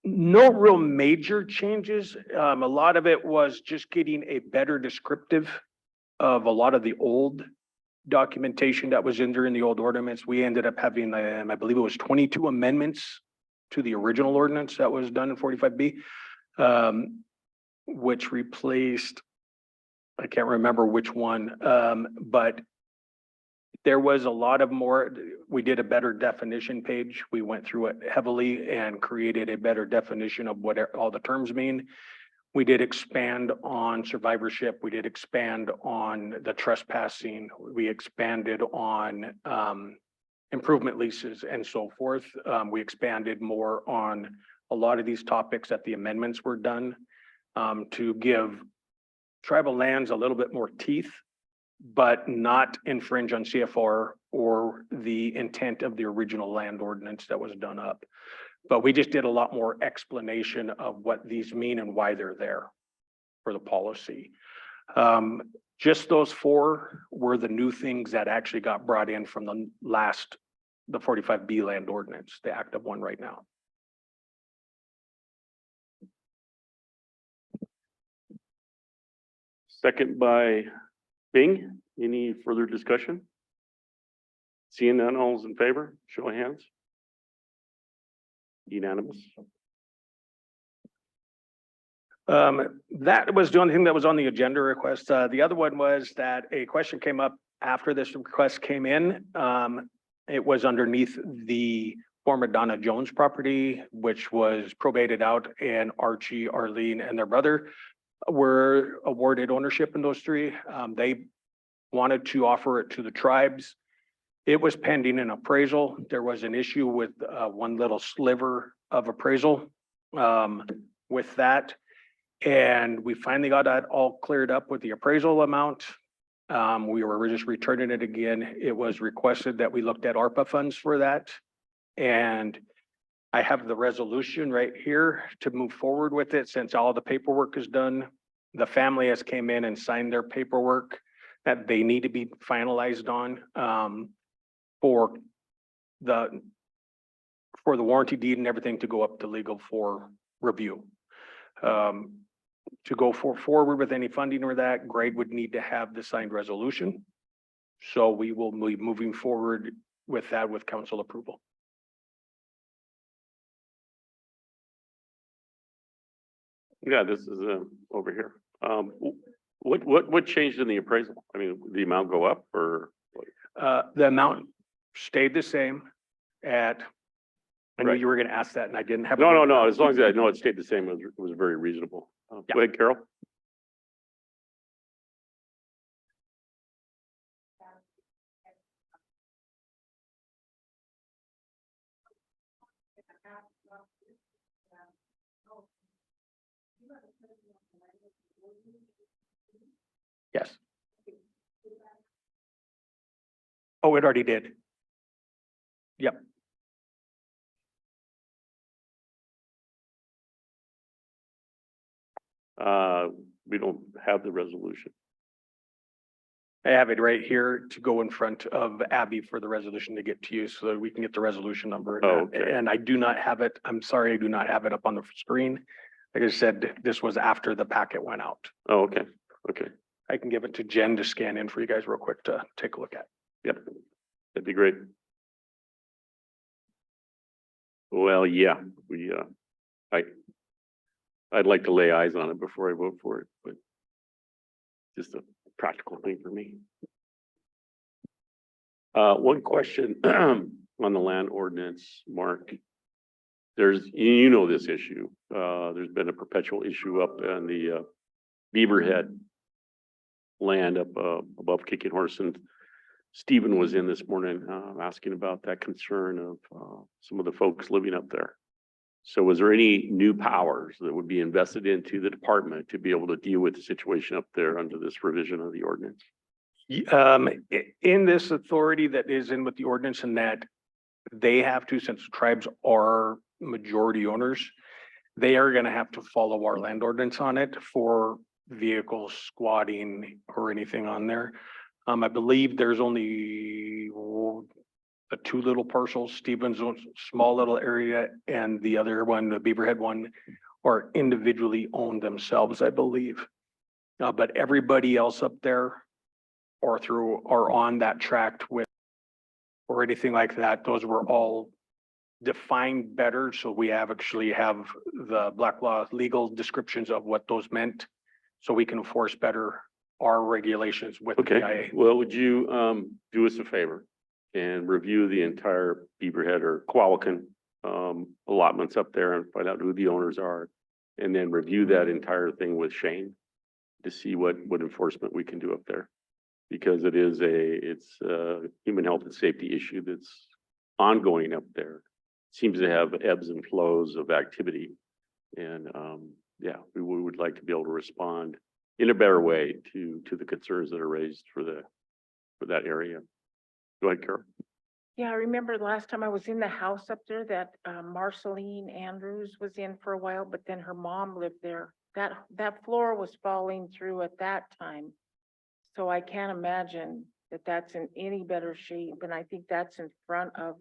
No real major changes. A lot of it was just getting a better descriptive of a lot of the old documentation that was in there in the old ordinance. We ended up having, I believe it was 22 amendments to the original ordinance that was done in 45B, which replaced, I can't remember which one, but there was a lot of more, we did a better definition page. We went through it heavily and created a better definition of what all the terms mean. We did expand on survivorship. We did expand on the trespassing. We expanded on improvement leases and so forth. We expanded more on a lot of these topics that the amendments were done to give tribal lands a little bit more teeth, but not infringe on CFR or the intent of the original land ordinance that was done up. But we just did a lot more explanation of what these mean and why they're there for the policy. Just those 4 were the new things that actually got brought in from the 45B land ordinance, the active one right now. Second by Bing. Any further discussion? Seeing none, all's in favor, show of hands. Unanimous. That was the only thing that was on the agenda request. The other one was that a question came up after this request came in. It was underneath the former Donna Jones property, which was probated out, and Archie, Arlene, and their brother were awarded ownership in those 3. They wanted to offer it to the tribes. It was pending an appraisal. There was an issue with one little sliver of appraisal with that. And we finally got that all cleared up with the appraisal amount. We were just returning it again. It was requested that we looked at ARPA funds for that. And I have the resolution right here to move forward with it since all the paperwork is done. The family has came in and signed their paperwork that they need to be finalized on for the warranty deed and everything to go up to legal for review. To go forward with any funding or that, Greg would need to have the signed resolution. So we will be moving forward with that with council approval. Yeah, this is over here. What changed in the appraisal? I mean, the amount go up or? The amount stayed the same at, I knew Right. you were gonna ask that and I didn't have. it No, written down. as long as I know it stayed the same, it was very reasonable. Go ahead, Carol. Yes. Oh, it already did. Yep. We don't have the resolution. I have it right here to go in front of Abby for the resolution to get to you so that we can get the resolution number. Oh, okay. And I do not have it. I'm sorry, I do not have it up on the screen. Like I said, this was after the packet went out. Oh, okay, okay. I can give it to Jen to scan in for you guys real quick to take a look at. Yep, that'd be great. Well, yeah, I'd like to lay eyes on it before I vote for it, but just a practical thing for me. One question on the land ordinance, Mark. You know this issue. There's been a perpetual issue up on the Beaverhead land up above Kicking Horse, and Stephen was in this morning asking about that concern of some of the folks living up there. So was there any new powers that would be invested into the department to be able to deal with the situation up there under this revision of the ordinance? In this authority that is in with the ordinance, and that they have to, since tribes are majority owners, they are gonna have to follow our land ordinance on it for vehicles squatting or anything on there. I believe there's only the 2 little parcels, Stevens small little area, and the other one, the Beaverhead one, are individually owned themselves, I believe. But everybody else up there or through, or on that tract with, or anything like that, those were all defined better, so we actually have the black law legal descriptions of what those meant, so we can enforce better our regulations with the Okay, BIA. well, would you, do us a favor and review the entire Beaverhead or Qualicon, allotments up there and find out who the owners are? And then review that entire thing with Shane to see what enforcement we can do up there. Because it's a human health and safety issue that's ongoing up there. Seems to have ebbs and flows of activity. And, yeah, we would like to be able to respond in a better way to the concerns that are raised for that area. Go ahead, Carol. Yeah, I remember the last time I was in the house up there that Marceline Andrews was in for a while, but then her mom lived there. That floor was falling through at that time. So I can't imagine that that's in any better shape. And I think that's in front of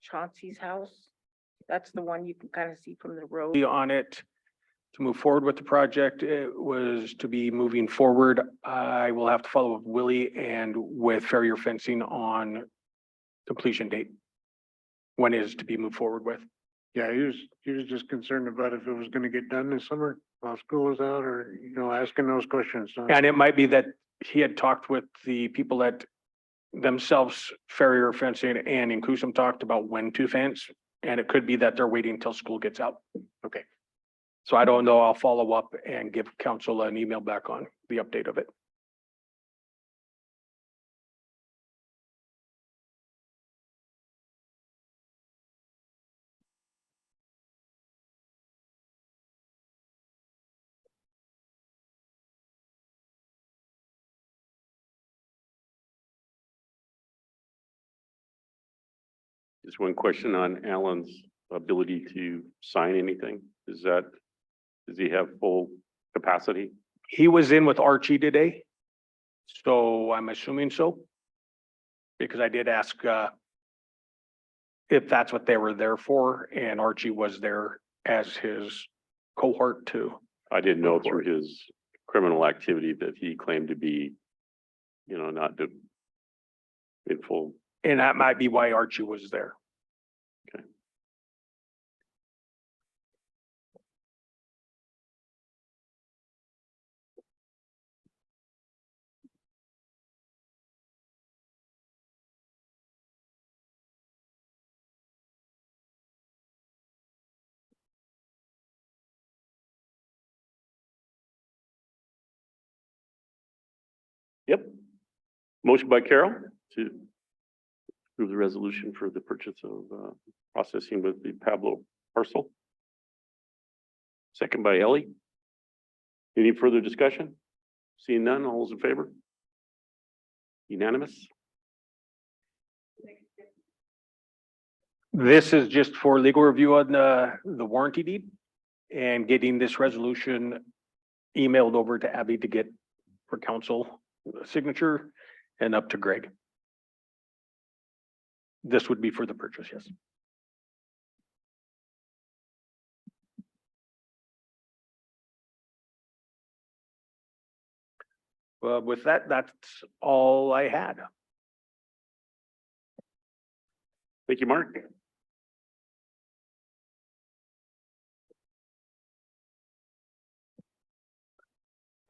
Chauncey's house. That's the one you can kind of see from the road. Be on it to move forward with the project. It was to be moving forward. I will have to follow with Willie and with Farrier Fencing on completion date. When is to be moved forward with. Yeah, he was just concerned about if it was gonna get done this summer while school was out, or, asking those questions. So And it might be that he had talked with the people that themselves, Farrier Fencing and Inclusum talked about when to fence. And it could be that they're waiting until school gets out. Okay. So I don't know. I'll follow up and give council an email back on the update of it. Just one question on Alan's ability to sign anything. Does he have full capacity? He was in with Archie today. So I'm assuming so. Because I did ask, if that's what they were there for, and Archie was there as his cohort too. I didn't know through his criminal activity that he claimed to be, not in full. And that might be why Archie was there. Okay. Yep. Motion by Carol to approve the resolution for the purchase of processing with the Pablo parcel. Second by Ellie. Any further discussion? Seeing none, all those in favor? Unanimous? This is just for legal review on the warranty deed and getting this resolution emailed over to Abby to get for council signature and up to Greg. This would be for the purchase, yes. Well, with that, that's all I had. Thank you, Mark.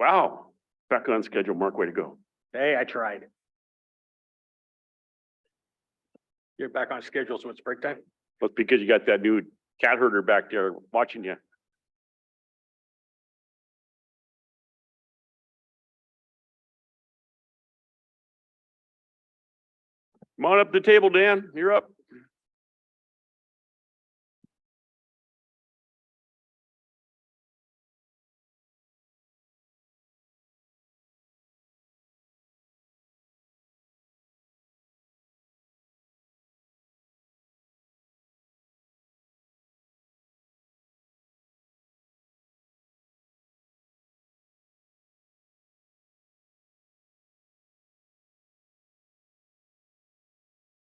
Wow, back on schedule, Mark, way to go. Hey, I tried. You're back on schedule, so it's break time? That's because you got that new cat herder back there watching you. Come on up to the table, Dan, you're up.